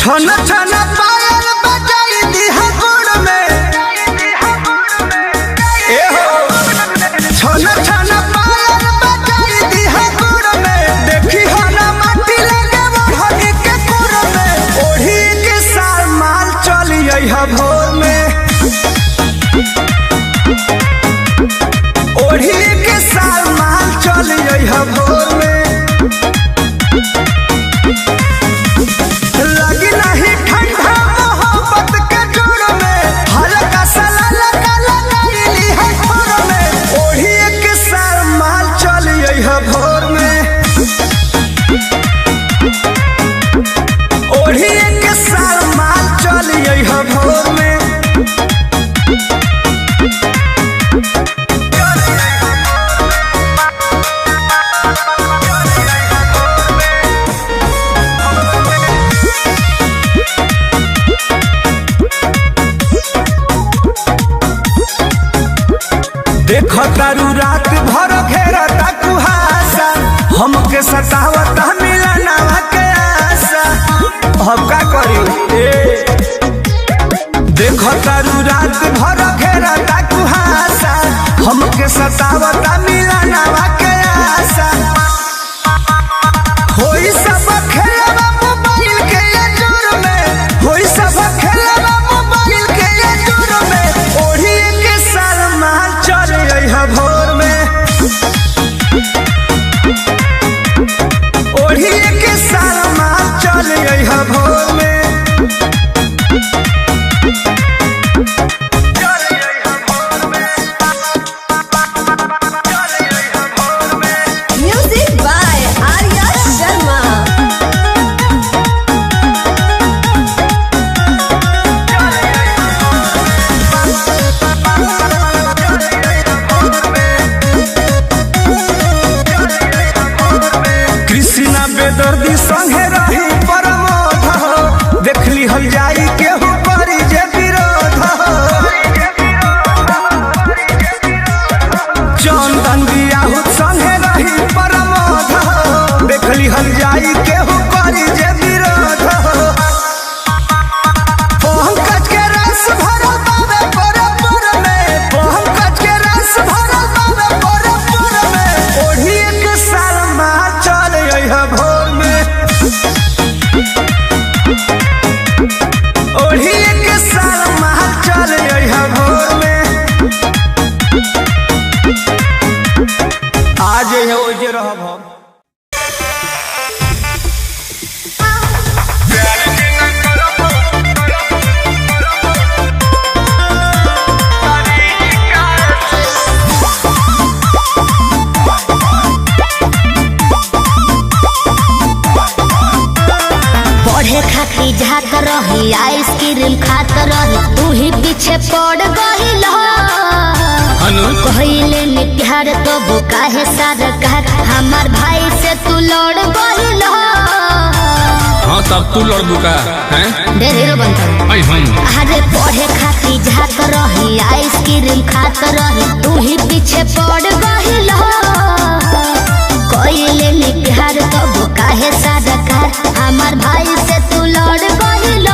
छन छन पायल बजाई दिहा गुड़ में ए हो छन छन पायल बजाई दिहा गुड़ में देखी हो ना माटी लगे बढ़नी के गुड़ में ओढ़ी के साल माल चली है भोर में ओढ़ी के साल माल चली है भोर में देखो तारू रात भर घेरता कुहासा हमके सतावता मिलनवा के आशा हम का करी देखो तारू रात भर घेरता कुहासा हमके सतावता मिलनवा के आशा होई सब खेलवा मोबाइल के जोर में होई सब खेलवा मोबाइल के जोर में ओढ़ी के साल माल चल है भोर में ओढ़ी के साल माल चल है भोर में म्यूजिक बाय आर्या शर्मा। कृष्णा बेदर्दी संगे रही परमोध देखली हल जाई केहू करी जे विरोध चंदन बियाहू संगे रही परमोध देखली हल जाई केहू करी जे विरोध पंकज के रस भरल बाबे परपुर में पंकज के रस भरल बाबे परपुर में ओढ़ी के साल माल चल है भोर में ओढ़ी के साल माल चल है भोर में आज है ओजे रहब हम पढ़े खाती जात रही आइसक्रीम खात रही तू ही पीछे पड़ गईल कहले ने प्यार तो वो काहे सरकार हमार भाई से तू लड़ गईल हाँ तब तू लड़ बुका हैं ढेर बनता आई हम अरे पढ़े खाती जात रही आइसक्रीम खात रही तू ही पीछे पड़ गईल कहले ने प्यार तो वो काहे सरकार हमार भाई से तू लड़ गईल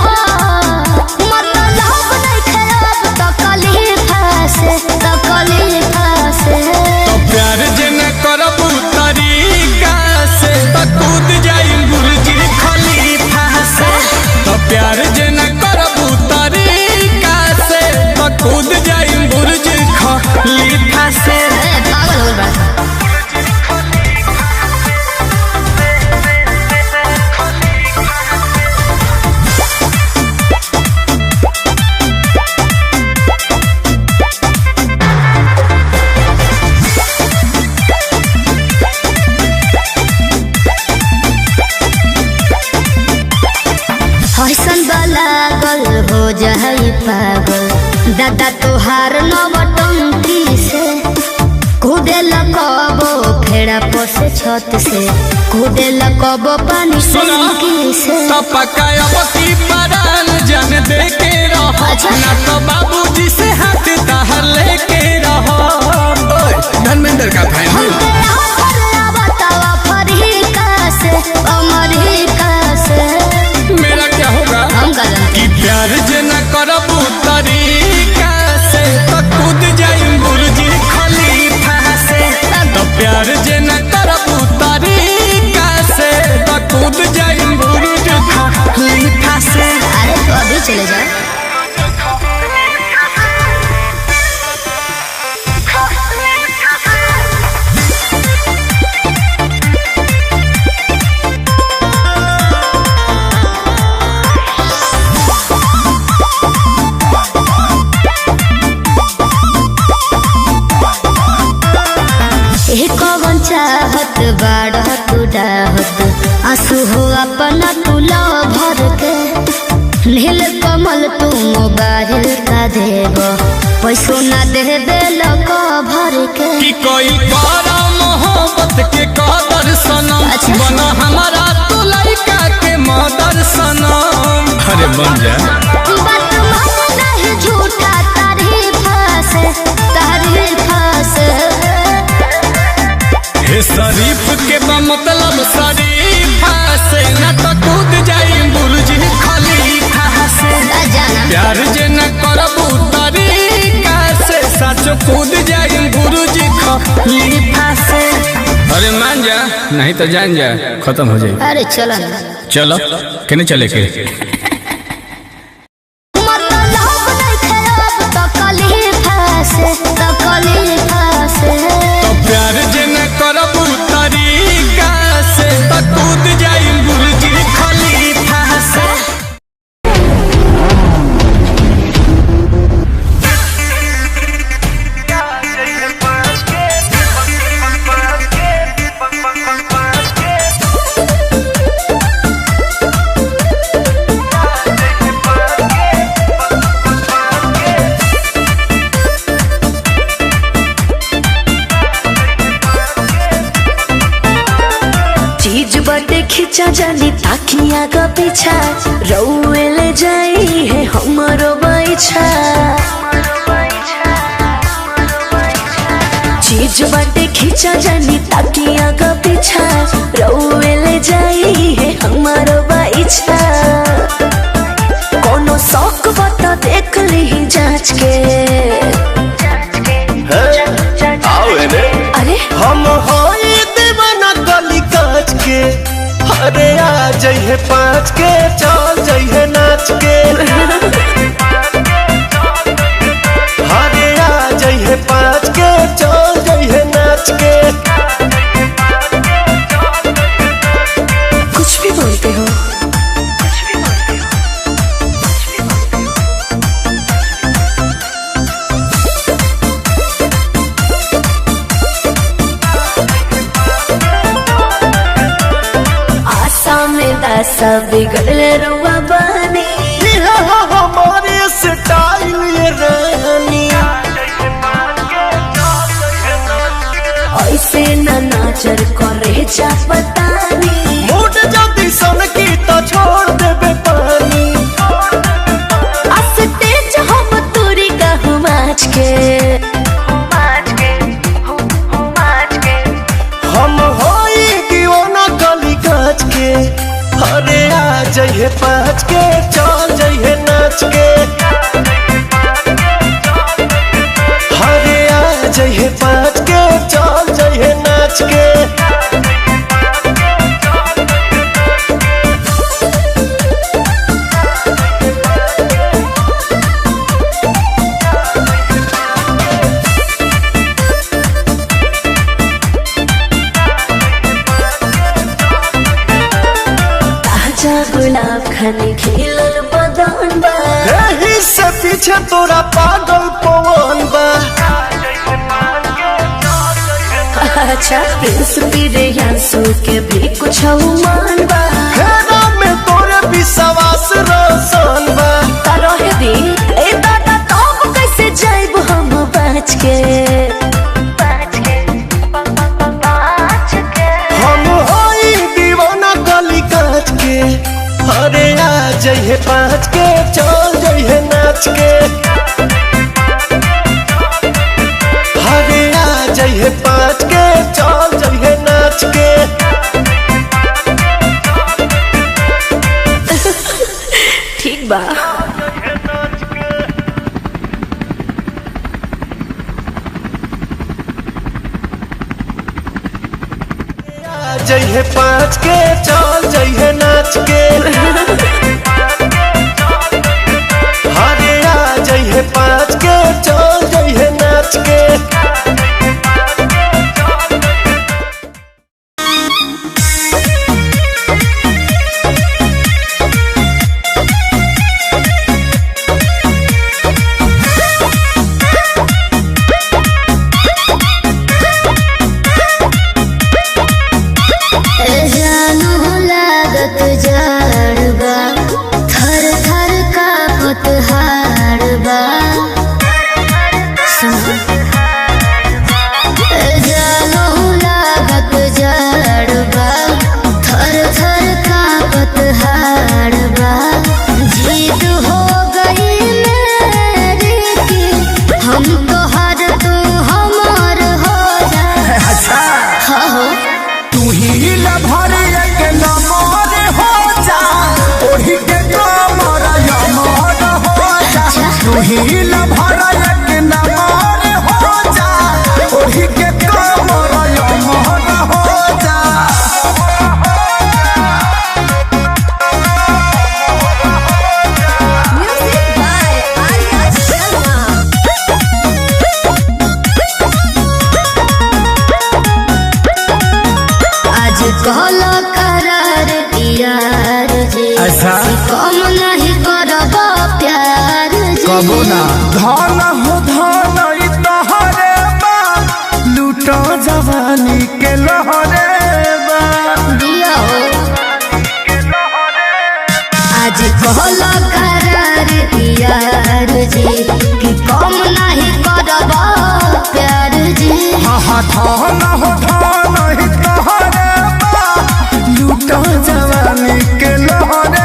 मतलब नहीं खराब तो कलीफा से तो प्यार जे न करबू तरीका से तो कूद जाई बुर्ज खलीफा से तो प्यार जे न करबू तरीका से तो कूद जाई बुर्ज खलीफा से पागल हो गया हसन वाला गल हो जाई पागल दादा तोहार नवटंकी से कूदे लगबो फेड़ा पोसे छत से कूदे लगबो पानी टंकी से तो पकाया बकी परान जान दे के रहो ना तो बाबूजी से हाथ ताहर लेके रहो धर्मेंद्र का फाइनल हम तेरा पर बतावा फरीका से अमरीका से मेरा क्या होगा कूद जाई बुरुज खलीफा से। अरे तो अभी चले जाए। कौन चाहत बाड़ा तू डाहत आंसू हो अपना तू लो भर के नील कमल तू मोबाइल का देव पैसों ना दे बेलो को भर के कि कोई बड़ा मोहब्बत के कदर सनम बना हमारा तू लड़का के मदर सनम। अरे बन जा बात मान नहीं झूठा तारीफ से हे शरीफ के मतलब शरीफा से न तो कूद जाई बुर्ज खलीफा से। प्यार जे न करबू तरीका से सचो कूद जाई बुर्ज खलीफा से। अरे मान जा नहीं तो जान जा खत्म हो जाए। अरे चलो ना चलो कहने चले के तो प्यार जे न करबू तरीका से तो कूद जाई बुर्ज खलीफा से। खिंचा जानी ताकिया का पीछा रउए ले जाई है हमरो बैछा चीज बाटे खिंचा जानी ताकिया का पीछा रउए ले जाई है हमारो बैछा कोनो शौक बता देख ली जांच के। अरे हम होई दीवाना गली काच के अरे आ जाइए पाँच के चल जाइए नाच के अरे आ जाइए पाँच के चल जाइए नाच के। कुछ भी बोलते हो। सब बिगड़ले रुआ बनी हमारे स्टाइल ये रहनी ऐसे न नाचर करे जा बतानी मूड जल्दी सन की तो छोड़ देबे पानी अस्तेज हम तुरी कहूँ माच के हम होई दीवाना गली काच के अरे आ जाइए पाँच के चल जाइए नाच के अरे आ जाइए पाँच के चल जाइए नाच के। गुलाब खाने खिलल बदन बा यही से पीछे तोरा पागल पवन बा। अच्छा प्रिंस पीरे यांसू के भी कुछ मान बा हेरा में तोरे विश्वास रोशन बा। रहे दी ए दादा तब कैसे जाइब हम बच के हम होई दीवाना गली काच के अरे आ जाइए पाँच के चल जाइए नाच के अरे आ जाइए पाँच के चल जाइए नाच के। ठीक बा। जइहे 5 के चल जइहे नाच के हरे आ जइहे 5 के चल जइहे नाच के कबो ना धन हो धन तोहरे बा लूटो जवानी के लहरे बा आज कहला करार यार जी कि कम नहीं करब प्यार जी हाँ धन हो धन तोहरे बा लूटो जवानी के लहरे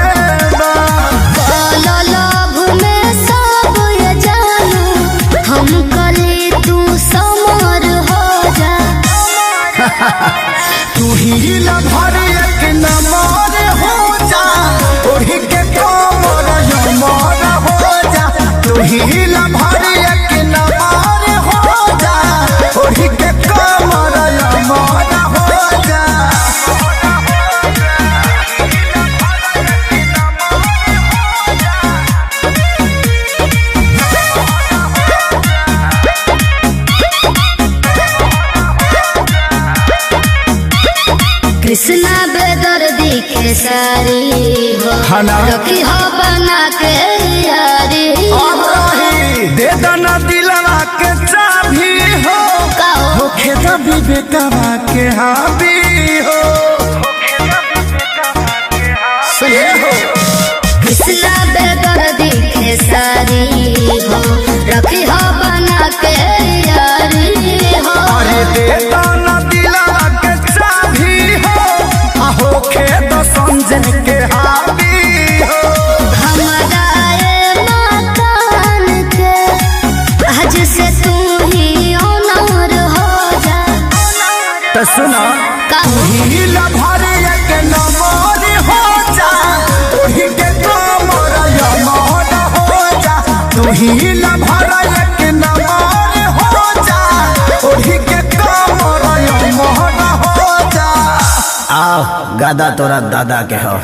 तू ही लभर एक नमर हो जा ओढ़ी के कमर यमर हो जा तू ही लभर एक नमर हो जा ओढ़ी के कमर यमर हो जा कृष्णा बेदर्दी के सारी हो रखी हो बना के यारी दे दना दिलवा के चाबी हो होखे द विवेकवा के हाबी हो सुने हो कृष्णा बेदर्दी के सारी हो रखी हो बना के यारी हो अरे दे दना दिलवा के चाबी हो होखे द संजन के हाबी हो हमारा ये मकान के आज से तू ही ऑनर हो जा तो सुना तू ही लभर एक नमर हो जा ओही के कमर यमर हो जा तू ही लभर एक नमर हो जा ओही के कमर यमर हो जा आओ गादा तोरा दादा के हो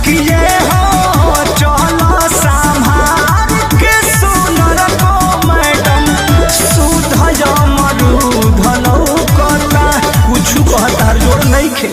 किए हो चलो संभाल के सुनर को मैडम सुध मरूध लौकता कुछ कहता जोड़ नहीं खे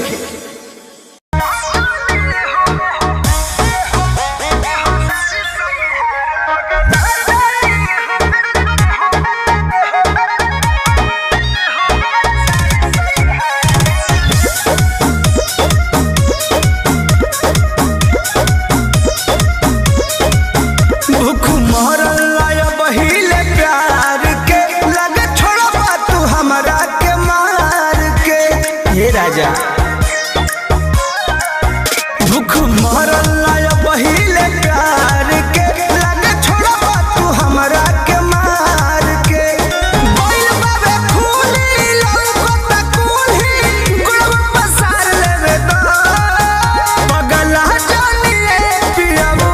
भूख मरल पहिले प्यार के लगे छोड़बा तू हमरा के मार के बोल बाबे खूनी लौकता कुल्ही गुड़वा पसार लेवे तो पगला जानिए पियाबू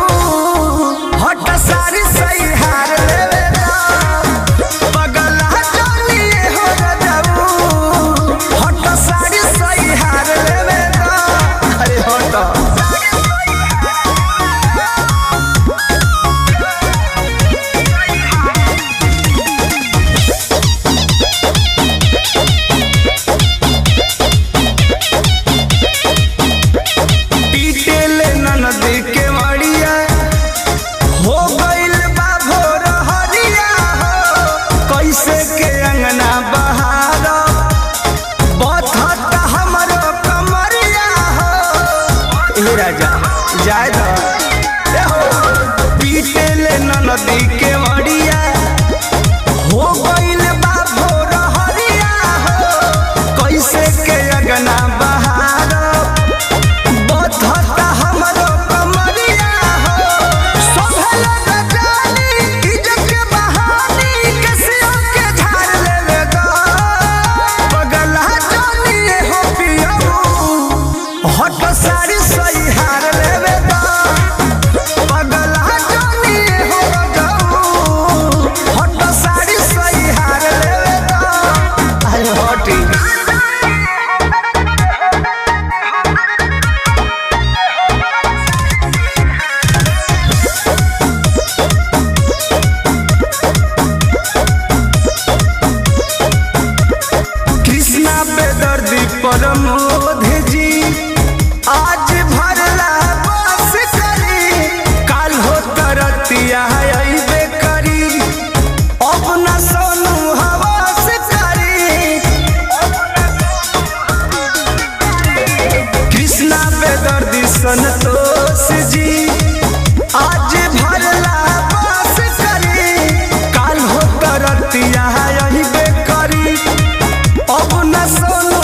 हट सारी सही हार लेवे तो पगला जानिए हो जाबू हट सारी सही हार लेवे तो अरे हट नदी के मड़िया हो गइल बा भोर हरिया हो कैसे के अगना बहार बधता हमरो कमरिया हो सोभल गजानी इज्जत के बहानी कसियों के झाड़ लेवे गा पगला जानी हो पियऊ हट सारी सही हार लेवे गा प्रमोद जी आज भरला बस करी काल हो तरतिया अइबे करी अपना सोनू हवास करी कृष्णा बेदर्दी संतोष जी आज भरला बस करी काल हो तरतिया अइबे करी अपना सोनू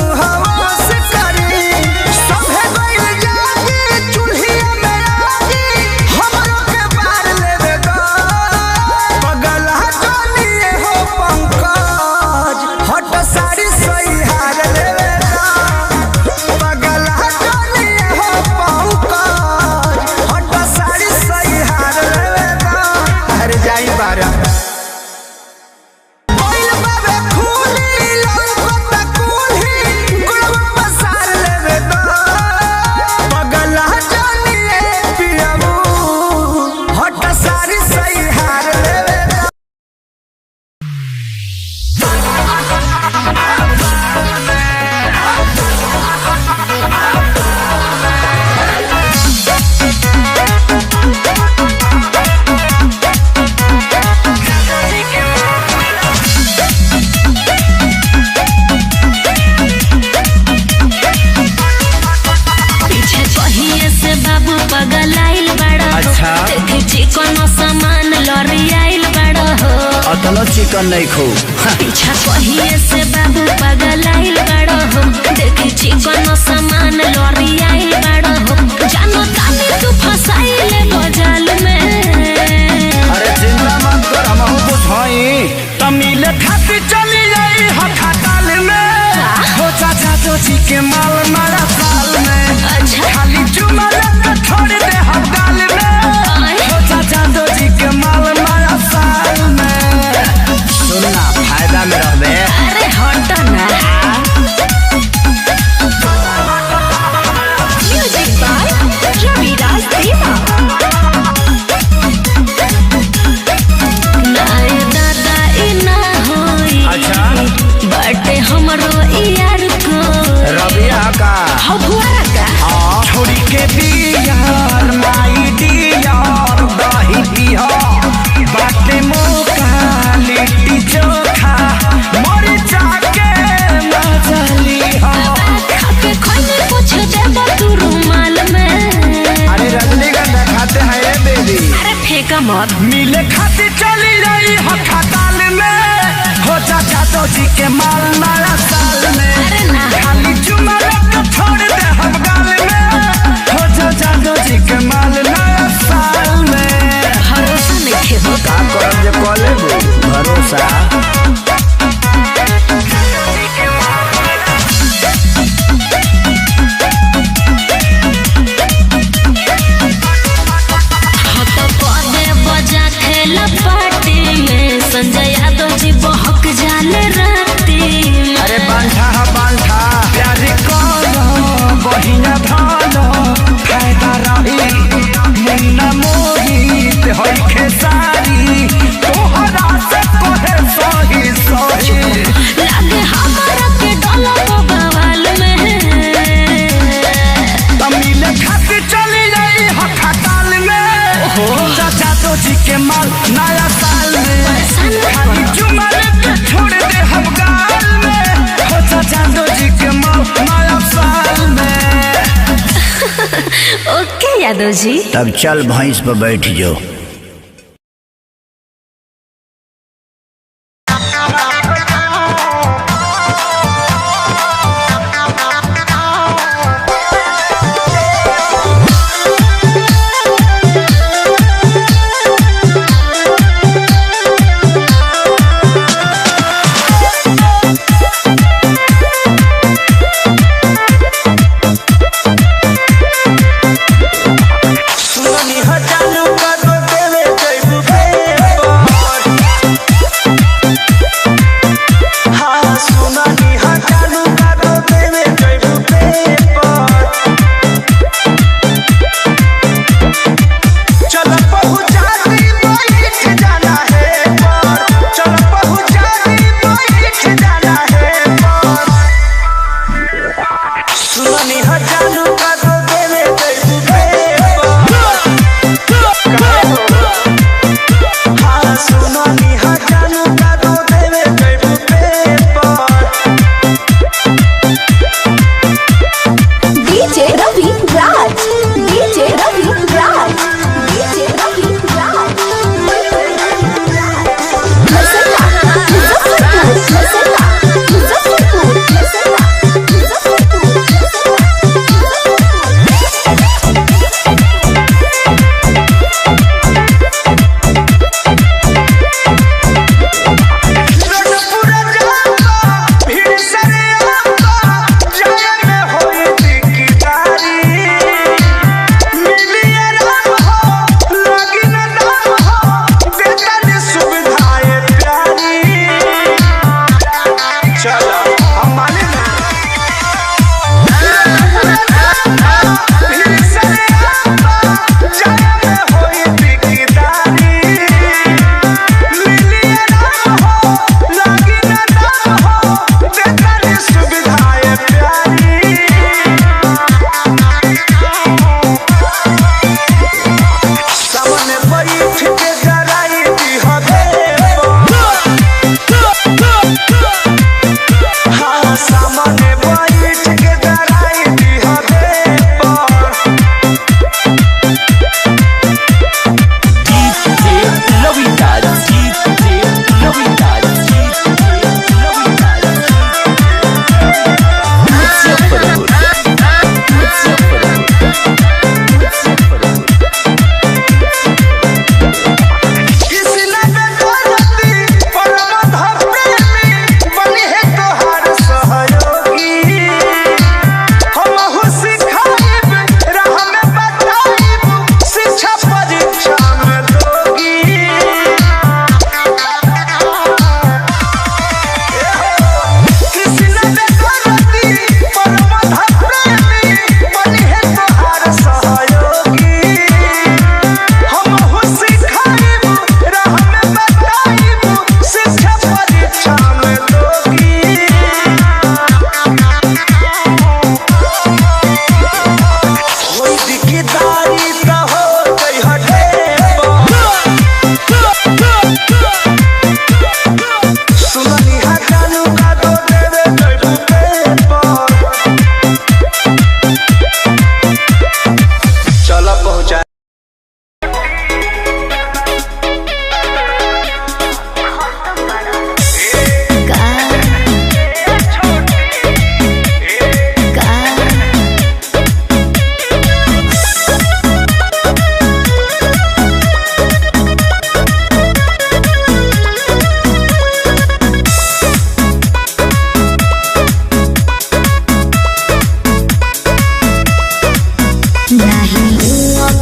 चिकन नहीं खो पीछा कहिए से बाबू पगलाइल बड़ो हो देखी चिकन सामान लॉरी आइल बड़ो हो जानो तानी तू फसाइले बजाल में अरे चिंता मत कर हम हो बुझाई तमिल खाती चली जाई हठाताल में हो चाचा चोची के माल मारा साल में अच्छा खाली चुमा लेके छोड़ दे हम गाल में हो चाचा चोची के माल मारा साल में सुनना फायदा में रह बे अरे हट ना music by Bihar my dear दही पिया बाटे मौका लिट्टी चोखा मरिचा के मजली हो खाके खोने कुछ देबो तू रुमाल में। अरे रजनीगंधा खाते हैं ये बेबी अरे फेंका मत। मिले खाती चली रही हो खटाल में हो चाचा तो जी के माल नया साल में अरे ना। खाली चुमा लेके छोड़ दे हम गाल में हो चाचा तो जी के माल नया साल में भरोसा नहीं खेबो। का करब जे कॉले भरोसा खेला पार्टी में संजय यादव जी बहक जाले राती में। अरे बांधा बांधा प्यार करो बहिना धानो फायदा रही मुन्ना मोहित होई खेसारी तोहरा से कोहे सही सही लागे हमारा के डोला बवाल में तमिल खाती चली रही हो खटाल में चाचा तो जी के माल नया साल में खाली चुमा लेके छोड़ दे हम गाल में हो चाचा तो जी के माल नया साल में ओके यादव जी। तब चल भैंस पर बैठ जाओ। सुनी हजारों का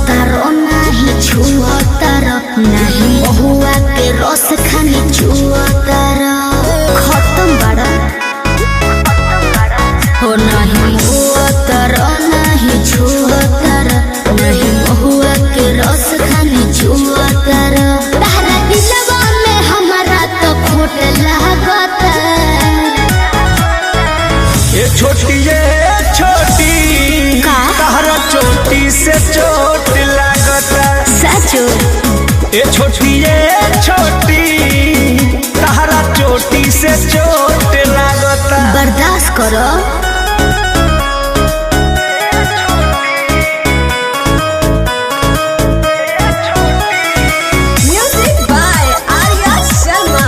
तारो नहीं छुआ तारो नहीं महुआ के रस खानी छुआ तारो खत्म बड़ा हो नहीं हुआ तारो नहीं छुआ तारो नहीं महुआ के रस खानी छुआ तारो तारा दिलवा में हमारा तो खोट लागता ये छोटी तहरा चोटी से चोट लागता सचो ये छोटी तहरा चोटी से चोट लागता बर्दाश्त करो म्यूजिक बाय आर्या शर्मा।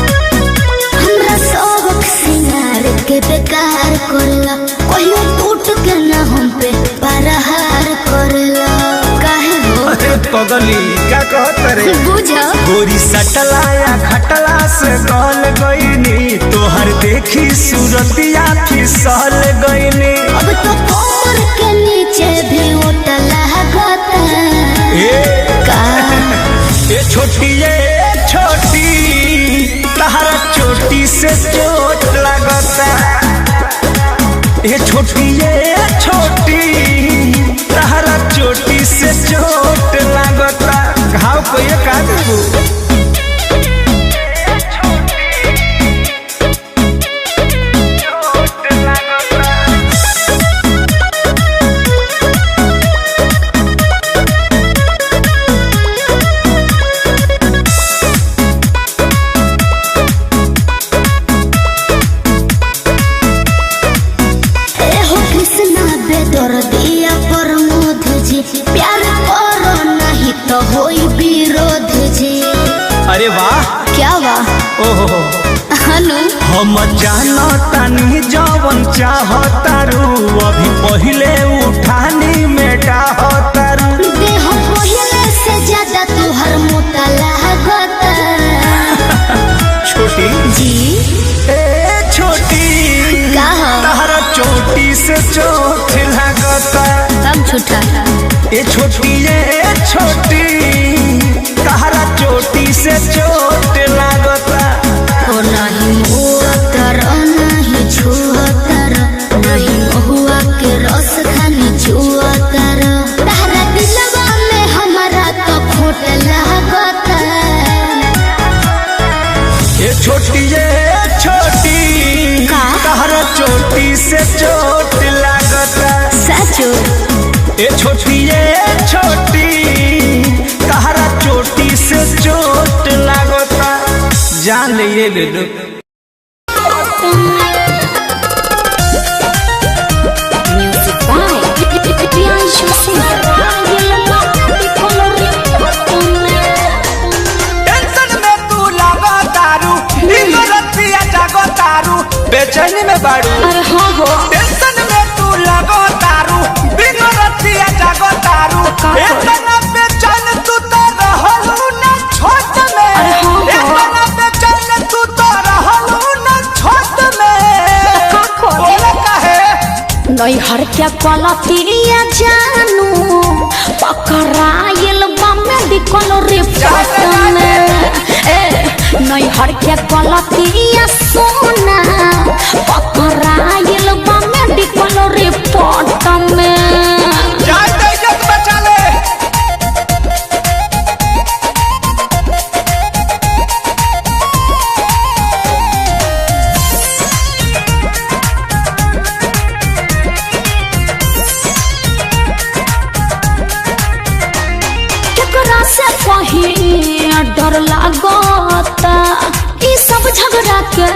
हमरा सबक सिंगार के बेकार करला कहियो टूट के ना हम पे परहार करला काहे हो अरे पगली क्या कहत रे बुझो गोरी सटलाया खटला से गल गईनी तोहर देखी सूरतिया फिसल गईनी अब तो कमर के नीचे भी उतला गता का ये छोटी तहरा चोटी से चोट लगता ये छोटी तहरा चोटी से चोट लगता घाव को ये का देबू हो कृष्णा बेदर दिया प्रमोद जी प्यार करो नहीं तो होई विरोध जी अरे वाह क्या वाह ओहो हनु हम जानो तानी जवन चाहतारू अभी पहिले उठानी में डाहतारू देह पहले से ज्यादा तुहर मोटा लागता छोटी जी ए छोटी कहा तहरा चोटी से चोट लगता तब झूठा ये छोटी तहरा चोटी से चोट लगता हो नहीं हुआ तारा नहीं छुआ तारा नहीं महुआ के रस खानी छुआ तारा तारा दिलवा में हमारा तो खोट लागता ये छोटी का? तहरा चोटी से चोट लगता सचो ये छोटी तहरा चोटी से चोट लगता जान ले लो music by Priyanshu Singh. Tension में तू लगो तारू रतिया जागो तारू बेचैनी में बाड़ू अरे हाँ हो टेंशन में तू लगो तारू रतिया जागो तारू इतना बेचैन तू तो रहलू ना छोट में इतना बेचैन तू तो रहलू ना छोट में बोला काहे नैहर के पलतिया जानू पकड़ाइल बा मेडिकल रिपोर्ट में नैहर के पलतिया सोना पकड़ाइल बा मेडिकल रिपोर्ट में जाए तो इज्जत बचा ले केकरा से कहीं डर लागता ई सब झगड़ा के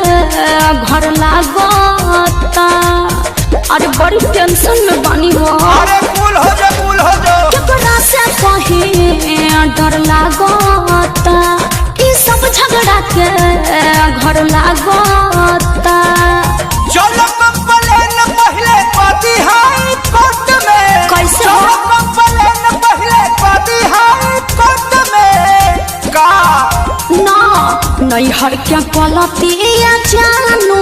घर लागता अरे बड़ी टेंशन में बानी हो अरे कूल हो जा केकरा से कहीं डर लागता ई सब झगड़ा के घर लागता चलो कंप्लेन पहले पाती हाई कोर्ट में कैसे? चलो कंप्लेन पहले पाती हाई कोर्ट में का ना नैहर क्या गलतिया जानू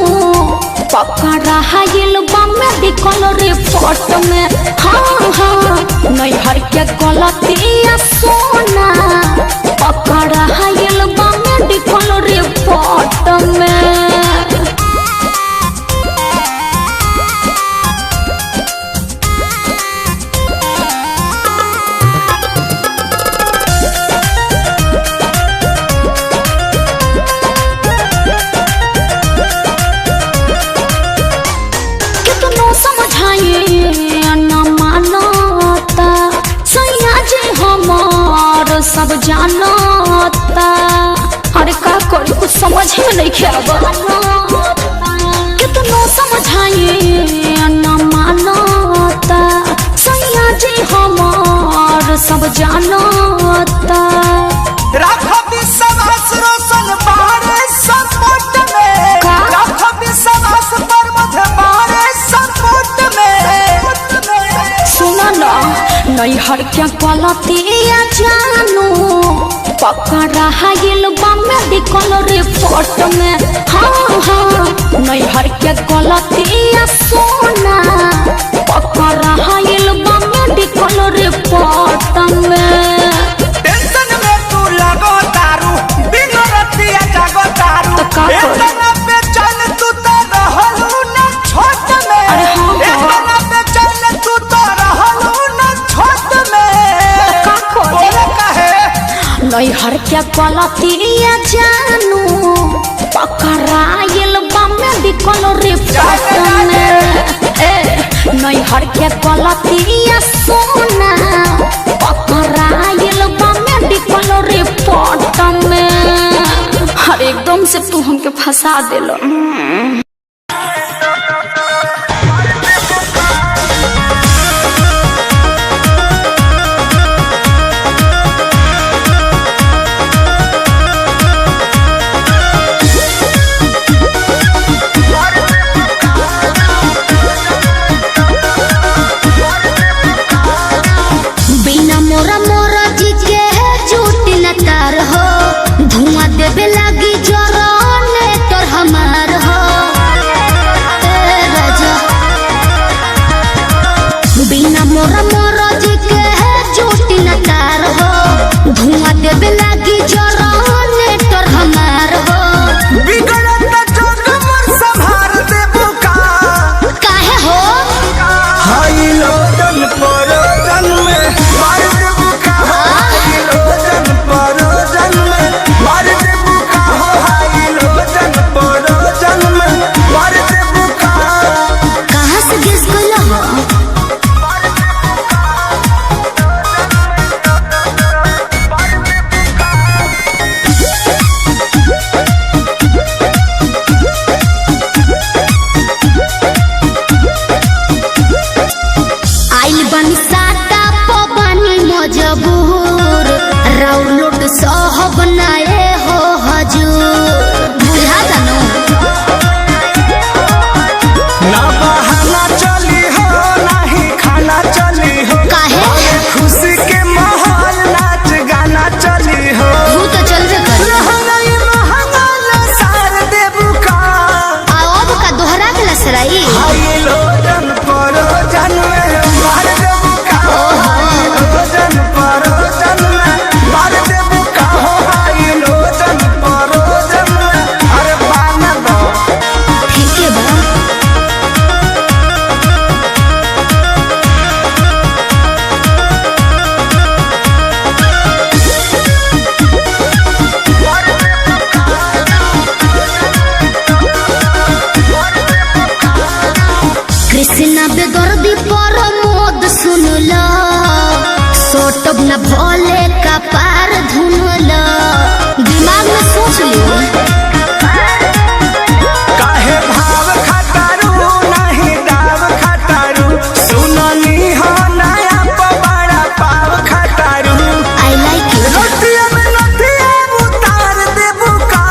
पकड़ा हाइल मेडिकल रिपोर्ट में। हाँ हाँ नैहर क्या गलतिया सोना पकड़ा हाइल मेडिकल रिपोर्ट में। सब जानता अरे का करी कुछ समझ में नहीं खेबा कितनो समझाइए न मानता सैया जी हमार सब जानता। राखो विश्वास रोशन बारे सपोर्ट में राखो विश्वास पर्वत बारे सपोर्ट में। सुनो ना नैहर क्या गलतिया जानू पकड़ा हाइल मेडिकल रिपोर्ट में। हाँ हाँ नैहर क्या गलतिया सोना पकड़ा हाइल मेडिकल रिपोर्ट में। टेंशन में तू लगो तारू दिन रातिया जागो तारू इतना बेचैन तू तो रहलू ना छोट में। अरे हाँ इतना बेचैन तू तो रहलू ना छोट में। बोले काहे नैहर क्या गलतिया जानू पकड़ाइल मेडिकल रिपोर्ट में। नैहर क्या गलतिया सोना पकड़ाइल मेडिकल रिपोर्ट में। हर एकदम से तू हमके फंसा दिलो। न भोले का पार धुनला दिमाग में सोच लियो काहे भाव खटारू नहीं दाव खटारू सुननी हो नया पवाड़ा पाव खटारू आई लाइक यू रोटिया में नथिया उतार दे बुका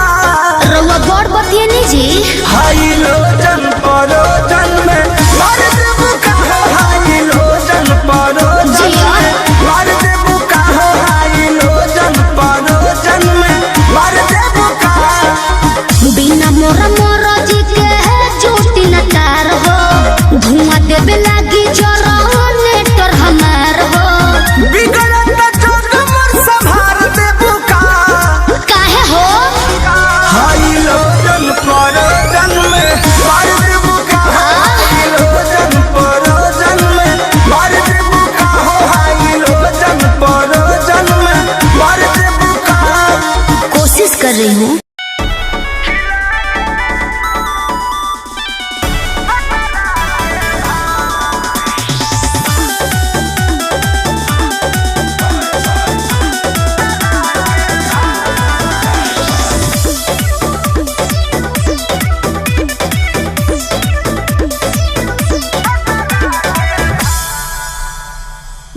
रउआ बड़ बतिए नी जी हाई लोजन परो जन में मार दे बुका हाई लोजन परो जन में मार दे बुका हाई लोजन परो जन में कोशिश कर रही हूँ।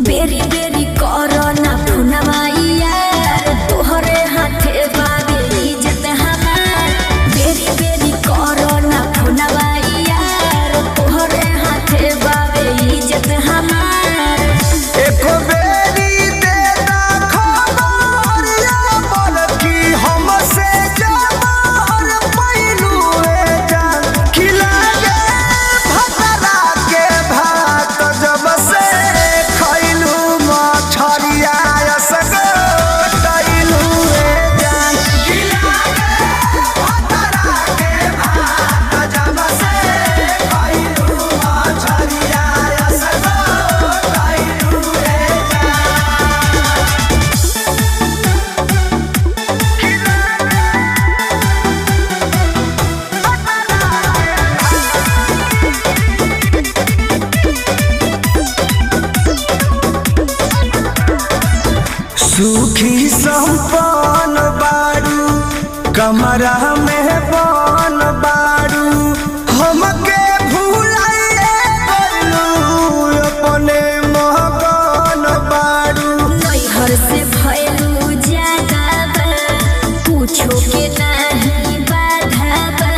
बेरी बेरी करो ना फुनवाई यार, तोहरे हाथे बाबे इज्जत हमार। बेरी बेरी करो ना फुनवाई यार, तोहरे हाथे बाबे इज्जत हमार। एको बेरी दे दा खबर या बल्कि हमसे जबर पैलू रे जान खिला गे भतरा के भात जब से खैलू मछरिया असगो तैलू रे जान खिला गे भतरा के भात जब से खैलू मछरिया असगो तैलू रे सुखी संपन्न बारू कमरा में बन बारू हमके भूलाइए गइलू अपने मगन बारू नैहर से भयलू ज्यादा बा, पूछो के नहीं बाधा बा।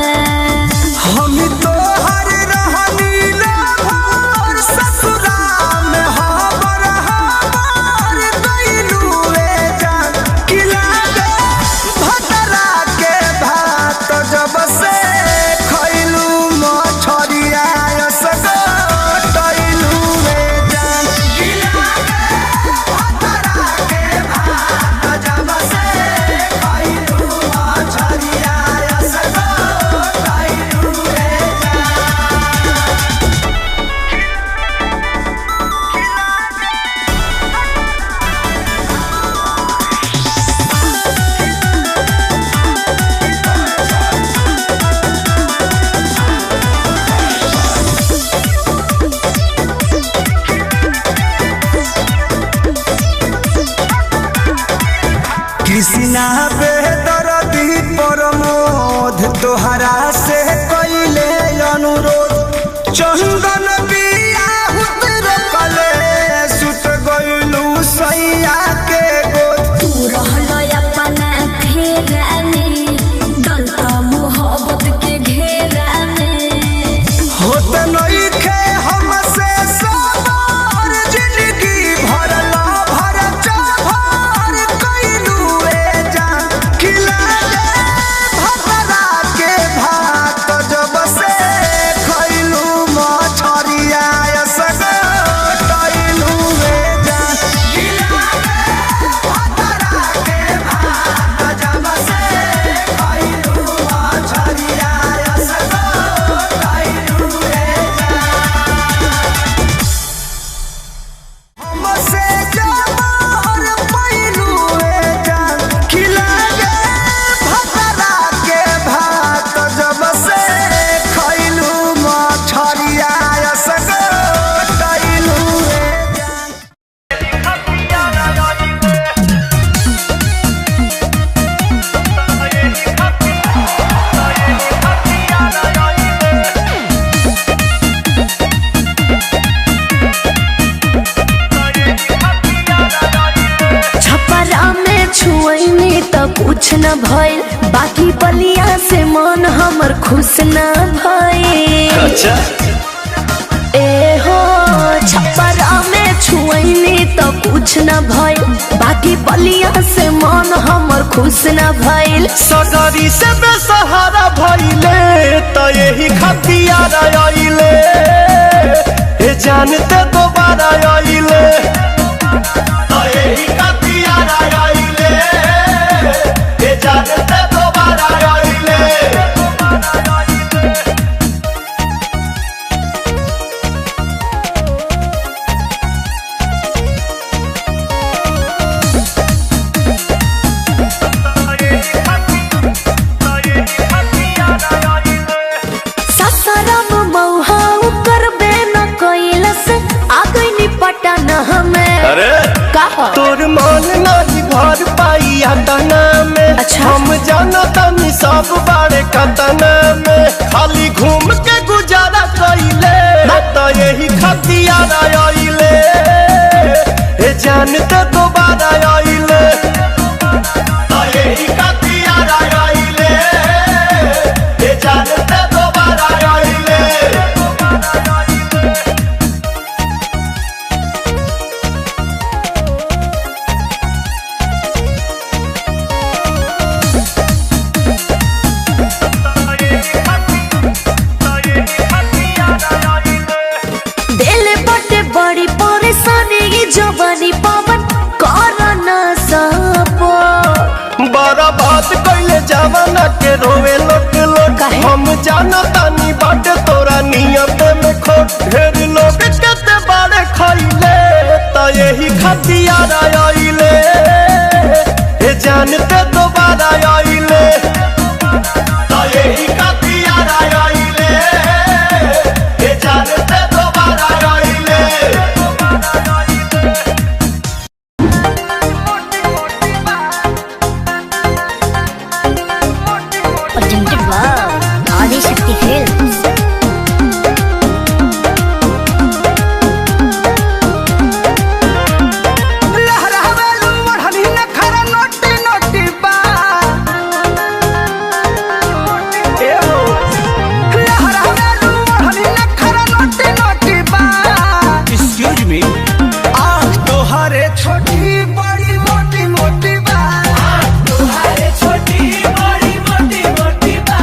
हम तो हर रहनी लहर ससुरा में हबर गइलू रे जान किला गे भतरा के भात जब से खैलू मछरिया असगो तैलू रे जान किला गे भतरा के भात जब से खैलू मछरिया असगो तैलू रे कृष्णा बेदर्दी प्रमोद तोहरा से कैले अनुरोध चंदन बियाहुत रोकले सुत गइलू सैया के गोद तू रहलो अपना घेरा में, डलता मोहब्बत के घेरा में। होत नइखे हमसे सबर जिंदगी भरल भर चभर कइलू रे जान खिला गे भतरा के भात जब से खइलू मछरिया असगो तैलू रे जान खिला गे भतरा के भात जब से खइलू मछरिया असगो तैलू रे हमसे जबर पैलू रे जान खिला गे भतरा के भात जब से खइलू मछरिया असगो तैलू रे जान छपरा में छुअनी तो कुछ न भइल, बाकी बलिया से मन हमर खुश न भइल। अच्छा ए हो छपरा में छुअनी तो कुछ न भइल, बाकी बलिया से मन हमर खुश न भइल। सगरी से बेसहारा भइले त यही खतियार आइले ए जानते दोबारा आइले त यही खतियार आइले ए जानते दोबारा आइले सब बाड़े कतना में खाली घूम के गुजारा कइले तो यही खतियार आइले ए जानते दोबारा आइले तो यही खतियार आइले ए जानते दोबारा आइले दिल बटे बड़ी परेशानी जवानी पवन करना सपो बड़ा बात कइले जवाना के रोवे लोट लोट हम जाना तानी बाटे तोरा नियत में खोट ढेर लोग केते बारे खइले त यही खतियार आइले ए जानते दोबारा आइले त यही खतियार आइले ए जानते दोबारा आइले presented by Adi Shakti Films. लहरावेलू ओढ़नी नखरा नोटी नोटी बा ए हो लहरावेलू ओढ़नी नखरा नोटी नोटी बा एक्सक्यूज मी आँख तोहरे छोटी बड़ी मोटी मोटी बा तोहरे छोटी बड़ी मोटी मोटी बा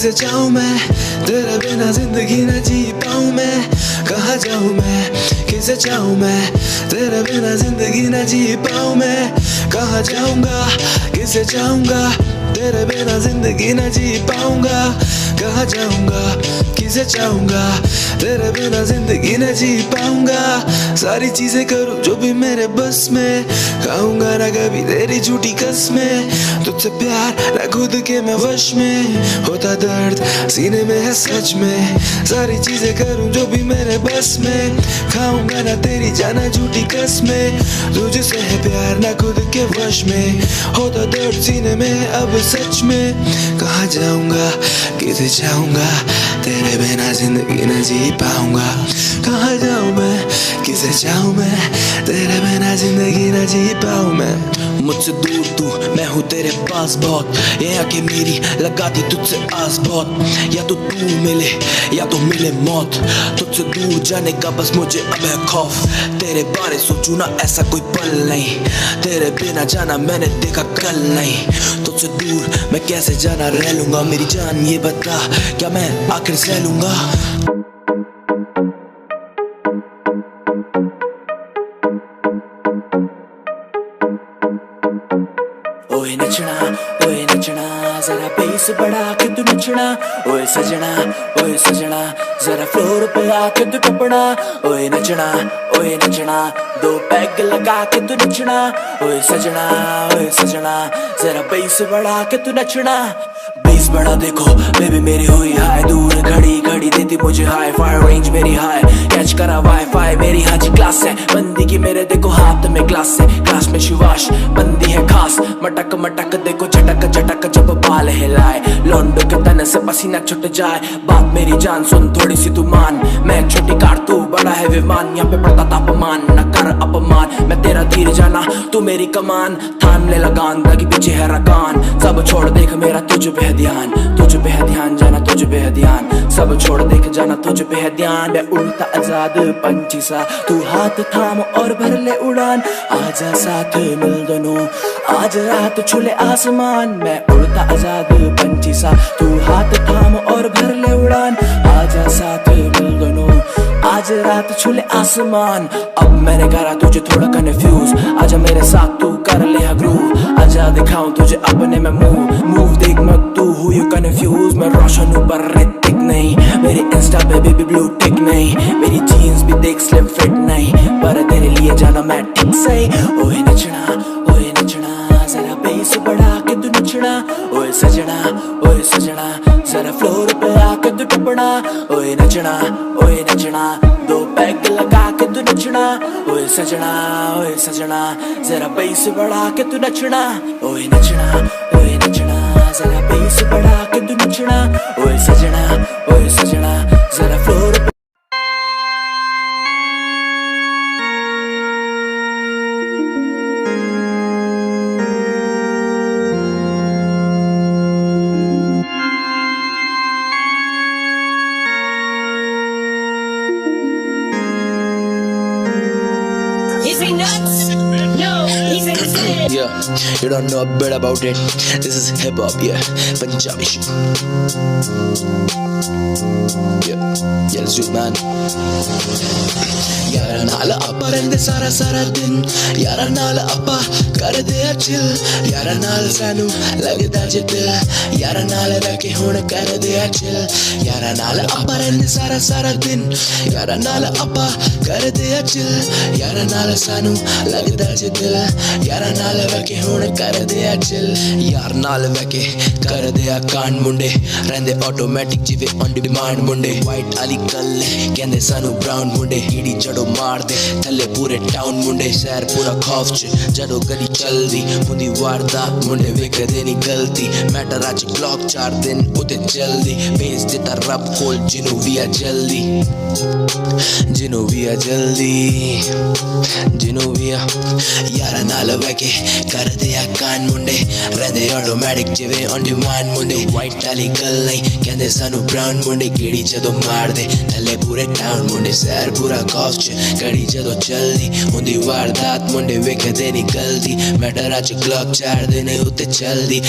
किसे चाहूँ मैं, तेरे बिना जिंदगी न जी पाऊँ मैं। कहाँ जाऊँ मैं, किसे चाहूँ मैं, तेरे बिना जिंदगी न जी पाऊँ मैं। कहाँ जाऊँगा, किसे चाहूँगा, तेरे बिना जिंदगी न जी पाऊँगा। कहाँ जाऊँगा, किसे चाहूँगा, तेरे बिना जिंदगी न जी पाऊँगा। सारी चीजें करूँ जो भी मेरे बस में, खाऊंगा ना कभी तेरी झूठी कसमें। तुझसे प्यार ना खुद के मैं वश में, होता दर्द सीने में है सच में। सारी चीजें करूँ जो भी मेरे बस में, खाऊंगा ना तेरी जाना झूठी कसमें। तुझसे है प्यार ना खुद के वश में, होता दर्द सीने में अब सच में। कहाँ जाऊँगा, किसे चाहूँगा, तेरे बिना जिंदगी न जी पाऊँगा। कहाँ जाऊँ मैं, किसे चाहूँ मैं, तेरे बिना जिंदगी न जी पाऊँ मैं। मुझसे दूर तू, मैं हूँ तेरे पास बहुत, ये आंखें मेरी लगाती तुझसे आस बहुत। या तो तू मिले या तो मिले मौत, तुझसे दूर जाने का बस मुझे अब है खौफ। तेरे बारे सोचूं ना ऐसा कोई पल नहीं, तेरे बिना जाना मैंने देखा कल नहीं। तुझसे दूर मैं कैसे जाना रह लूंगा, मेरी जान ये बता क्या मैं आखिर सह लूंगा। ओए नचना जरा बेस बढ़ा के तू नचना। ओए सजना जरा फ्लोर पे आके तू टपना। ओए नचना दो पैग लगा के तू नचना। ओए सजना जरा बेस बढ़ा के तू नचना। बेस बढ़ा देखो बेबी मेरी हुई हाय, दूर घड़ी घड़ी देती मुझे हाई। फायर रेंज मेरी हाई, कैच करा वाईफाई मेरी हाजी क्लास है। बंदी की मेरे देखो हाथ में ग्लास है, क्लास में शिवाश बंदी है खास। मटक मटक देखो झटक झटक जब बाल हिलाए, लौंडो के तन से पसीना छुट जाए। बात मेरी जान सुन थोड़ी सी तू मान, मैं छोटी कार तू बड़ा है विमान। यहाँ पे पड़ता तापमान न कर अपमान, मैं तेरा तीर जाना तू मेरी कमान। थाम ले लगान ताकि पीछे है रकान, सब छोड़ देख मेरा तुझ पे है ध्यान। तुझ पे है ध्यान जाना तुझ पे है ध्यान, सब छोड़ देख जाना तुझ पे है ध्यान। मैं उड़ता आजाद पंछी सा, तू हाथ थाम और भर ले उड़ान। आजा साथ मिल दोनों, आज रात छुले आसमान। मैं उड़ता आजाद पंछी सा, तू हाथ थाम और भर ले उड़ान। आजा साथ मिल दोनों, आज रात छुले आसमान। अब मैंने करा तुझे थोड़ा कन्फ्यूज, आजा मेरे साथ तू कर ले ग्रूव। आजा दिखाऊं तुझे अपने में मूव देख मत तू हुई कन्फ्यूज। मैं रोशन हूँ पर ऋतिक नहीं, मेरी इंस्टा पे भी ब्लू टिक नहीं। मेरी जीन्स भी देख स्लिम फिट नहीं, पर तेरे लिए जाना मैं ठीक सही। ओए नचना जरा बेस बढ़ा के तू नचना। ओए सजना जरा फ्लोर पे आके तू टपना। ओए नचना दो पैग लगा के तू नचना। ओए सजना जरा बेस बढ़ा के तू नचना। ओए नचना जरा बेस बढ़ा के तू नचना। ओए सजना जरा floor Pay. Yeah, you don't know a bit about it. This is hip hop, yeah, Punjabi shit. Yeah, let's do it, man. यारा नाल आपा रहंदे सारा सारा दिन, यारा नाल आपा करदे आ चिल। यारा नाल सानू लगदा जे दिल, यारा नाल रह के हुण करदे आ चिल। यारा नाल आपा रहंदे सारा सारा दिन, यारा नाल आपा करदे आ चिल। यारा नाल सानू लगदा जे दिल, यारा नाल रह के हुण करदे आ चिल। यार नाल रह के करदे आ कांड मुंडे, रहंदे ऑटोमैटिक जिवे ऑन डिमांड मुंडे। वाइट आली कल कहंदे सानू ब्राउन मुंडे, कीड़ी जड़ो मार दे थले पूरे टाउन मुंडे। शहर पूरा खौफ च जड़ो गली चलदी हुंदी वारदात मुंडे वेखदे नी गलती। मैटर अज क्लॉक 4 दिन उते जल्दी भेज दिता रब कोल जिनू भी आ जल्दी, जिनू भी आ जल्दी, जिनू भी आ। यारा नाल वैके कर दे आ कान मुंडे, रहंदे ऑटोमैटिक जिवे ऑन डिमांड मुंडे। वाइट आली गल नहीं कहंदे सानू ब्राउन मुंडे, कीड़ी जदों मार दे थले पूरे टाउन मुंडे। शहर पूरा खौफ च घड़ी जदों चलदी हुंदी वारदात मुंडे वेखदे नी गलती। मैटर अज क्लॉक 4 दिन उत्ते चलदी।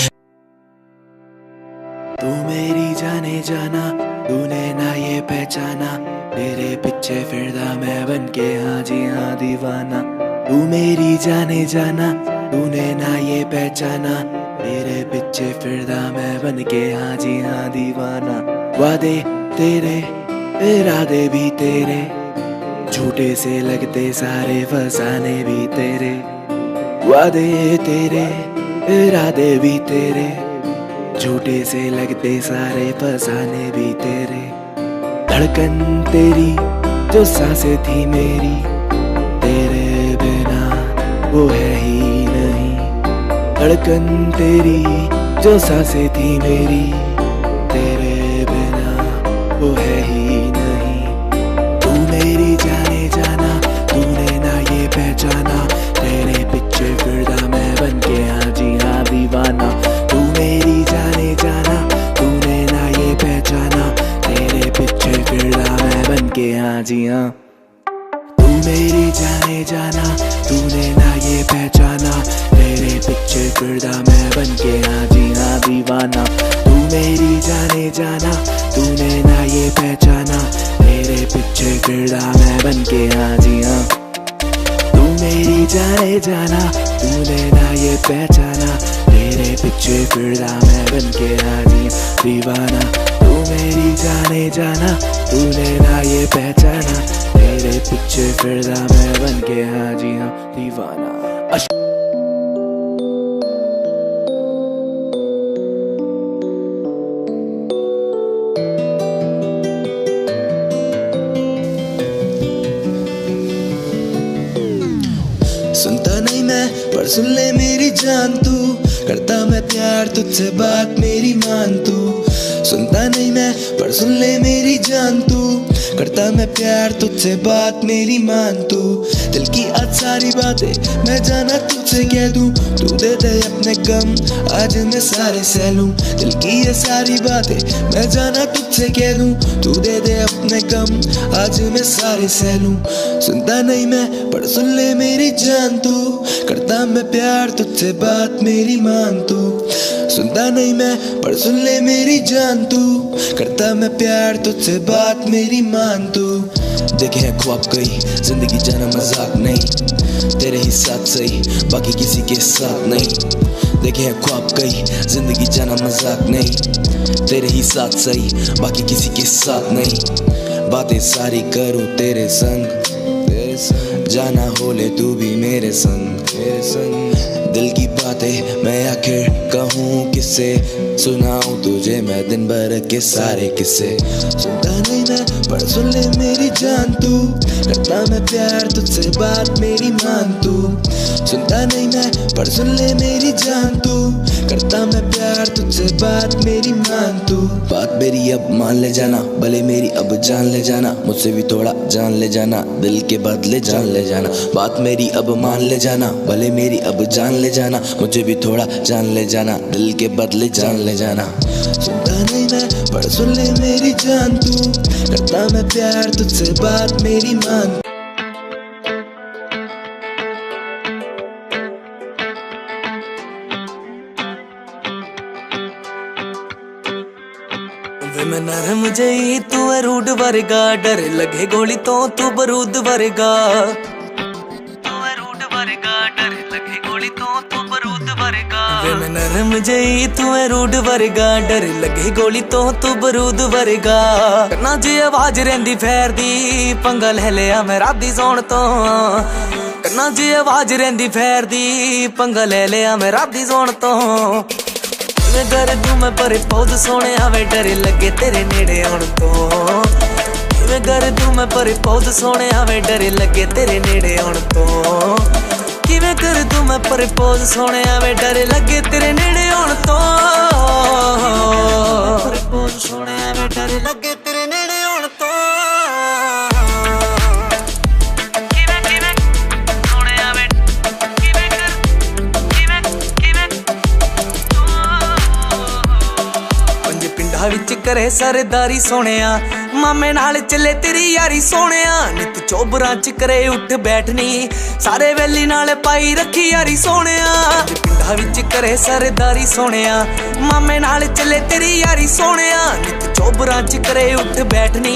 तू मेरी जाने जाना तूने ना ये पहचाना, तेरे पीछे फिरदा मैं बन के हाँ जी हाँ दीवाना। तू मेरी जाने जाना तूने ना ये पहचाना, तेरे पीछे फिरदा मैं बन के हाँ जी हाँ दीवाना। वादे तेरे इरादे भी तेरे, झूठे से लगते सारे फसाने भी तेरे। वादे तेरे इरादे भी तेरे, झूठे से लगते सारे फसाने भी तेरे। धड़कन तेरी जो सांसें थी मेरी, तेरे बिना वो है ही नहीं। धड़कन तेरी जो सांसें थी मेरी, तेरे बिना वो है ही नहीं। तू मेरी जाने जाना तूने ना ये पहचाना, तेरे पीछे फिरदा मैं बन के हाँ जी हाँ दीवाना। तू मेरी जाने जाना तूने ना ये पहचाना, तेरे पीछे फिरदा मैं बन के हाँ जी हाँ। तू मेरी जाने जाना तूने ना ये पहचाना, तेरे पीछे फिरदा मैं बन के हाँ जी हाँ दीवाना। तू मेरी जाने जाना तूने ना ये पहचाना, तेरे पीछे फिरदा मैं बन के हाँ जी हाँ। तू मेरी जाने जाना तूने ना ये पहचाना, तेरे पीछे फिरदा मैं बन के हाँ जी हाँ दीवाना। तू मेरी जाने जाना तूने ना ये पहचाना, तेरे पीछे फिरदा मैं बन के हाँ जी हाँ दीवाना। सुनता नहीं मैं पर सुन ले मेरी जान तू, करता मैं प्यार तुझसे बात मेरी मान तू। सुनता नहीं मैं पर सुन ले मेरी जान तू, करता मैं प्यार तुझसे बात मेरी मान तू। दिल की आज सारी बातें मैं जाना तुझसे कह दूं, तू दे दे अपने गम आज मैं सारे सह लूं। दिल की ये सारी बातें मैं जाना तुझसे कह दूं, तू दे दे अपने गम आज मैं सारे सह लूं। सुनता नहीं मैं पर सुन ले मेरी जान तू, करता मैं प्यार तुझसे बात मेरी मान तू। सुनता नहीं मैं पर सुन ले मेरी जान तू, करता मैं प्यार तुझसे बात मेरी मान तू। देखे हैं ख्वाब कई जिंदगी जाना मजाक नहीं, तेरे ही साथ सही बाकी किसी के साथ नहीं। देखे हैं ख्वाब कई जिंदगी जाना मजाक नहीं, तेरे ही साथ सही बाकी किसी के साथ नहीं। बातें सारी करूं तेरे संग, जाना हो ले तू भी मेरे संग, मेरे संग। दिल की बातें मैं आखिर कहूँ किससे, सुनाऊं तुझे मैं दिन भर के सारे किस्से। सुनता नहीं मैं पर सुन ले मेरी जान तू, करता मैं प्यार तुझसे बात मेरी मान तू। सुनता नहीं मैं पर सुन ले मेरी जान तू, करता मैं प्यार तुझसे बात मेरी मान तू। बात मेरी अब मान ले जाना, भले मेरी अब जान ले जाना, मुझसे भी थोड़ा जान ले जाना, दिल के बदले जान ले जाना। बात मेरी अब मान ले जाना, भले मेरी अब जान ले जाना, मुझे भी थोड़ा जान ले जाना, दिल के बदले जान ले जाना। सुनता नहीं मैं पर सुन ले मेरी जान तू, करता मैं प्यार तुझसे बात मेरी मान। वे मैं नरम जई तू है रूड वर्गा, डर लगे गोली तो तू बरूद वर्गा। तू है रूड वर्गा, डर लगे गोली तो तू बरूद वर्गा। वे मैं नरम जई तू है रूड वर्गा, डर लगे गोली तो तू बरूद वर्गा। ना जी आवाज रहंदी फैर दी, पंगा ले लिया मैं रात दी सौण तो। ना जी आवाज रहंदी फैर दी, पंगा ले लिया मैं रात दी सौण तो। मैं कर दूं मैं पर पौध सोने आवे, डर लगे तेरे नेड़े आउण तो। मैं कर दूं मैं पर पौध सोने आवे, डर लगे तेरे नेड़े आउण तो। किवें कर दूं मैं पर पौध सोने आवे, डर लगे तेरे नेड़े आउण तो। पर पौध सोने आवे, डर लगे तेरे नेड़े आउण तो। विच करे सरदारी सोनिया, मामे नाल चले तेरी यारी सोहणिया नित चोबरां च करे उठ बैठनी सारे वेली नाल पाई रखी यारी सोहणिया पिंडां विच करे सरदारी सोहणिया मामे नाल चले तेरी यारी सोहणिया नित चोबरां च करे उठ बैठनी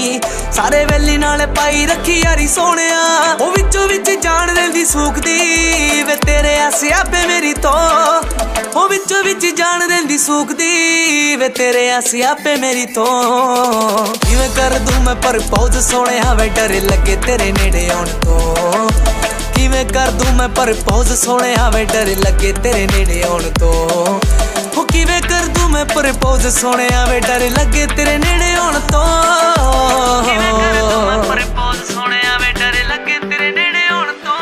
सारे वेली नाल पाई रखी यारी सोहणिया ओ विचों विच जान देंदी सूखदी वे तेरे आसियापे मेरी तो ओ विचों विच जान देंदी सूखदी वे तेरे आसियापे मेरी तो किवें कर दूं मैं प्रपोज सोहणिया वे डर लगे तेरे नेड़े आउण तो किवें कर दूं मैं प्रपोज सोहणिया वे डर लगे तेरे नेड़े आउण तो ओ किवें कर दूं मैं प्रपोज सोहणिया वे डर लगे तेरे नेड़े आउण तो किवें कर दूं मैं प्रपोज सोहणिया वे डर लगे तेरे नेड़े आउण तो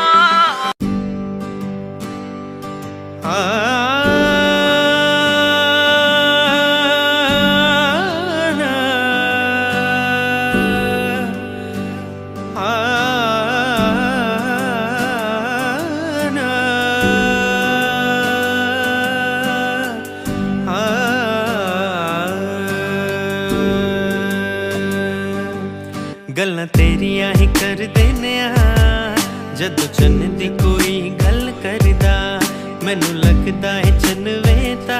गल्लां तेरियां ही कर देने जदों चन्न दी कोई गल करदा मैनू लगदा है चनवे ता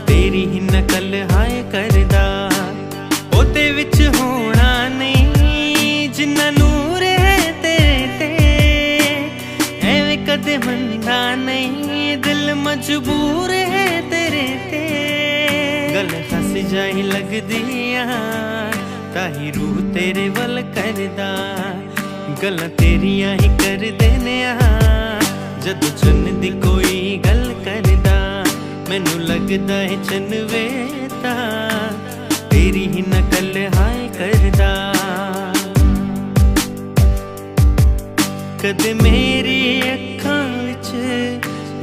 तेरी ही नकल हाय करदा ओदे विच होना नहीं जिन्ना नूर है तेरे ते एवें कदे मनदा नहीं दिल मजबूर है तेरे ते गल हस जाही लगदी ताही रूह तेरे वल करदा गल्लां तेरियां ही कर देने जदों चन्न दी कोई गल करदा मैनू लगदा है चनवे ता तेरी ही नकल हाय करदा कदे मेरी अखां विच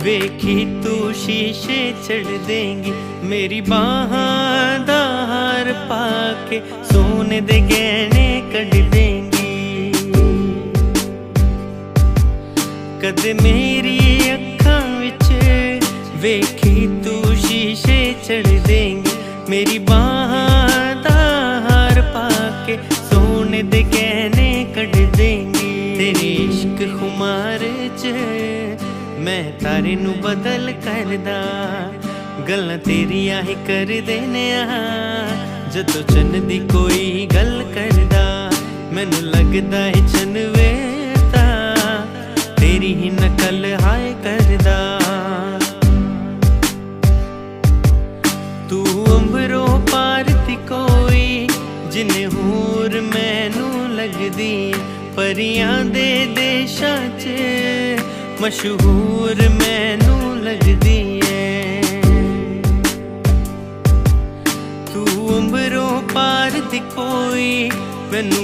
वेखी तू शीशे चढ़ देंगी मेरी बाहां दा हार पाके सोने दे गहने कढ़ देंगी कदे मेरी अखां विच वेखी तू शीशे चढ़ देंगी मेरी बाहां दा हार पाके सोने दे गहने कढ़ देंगी तेरे इश्क खुमार च मैं तारे नू बदल करदा गल्लां तेरियां ही कर देने जदों चन्न दी कोई गल करदा मैनू लगदा है चनवे ता तेरी ही नकल हाय करदा तू अंबरों पार दी कोई जिन्ने होर मैनू लगदी परियां दे देशां च मशहूर मैनू लगदी है तू अंबरों पार दी कोई मैनू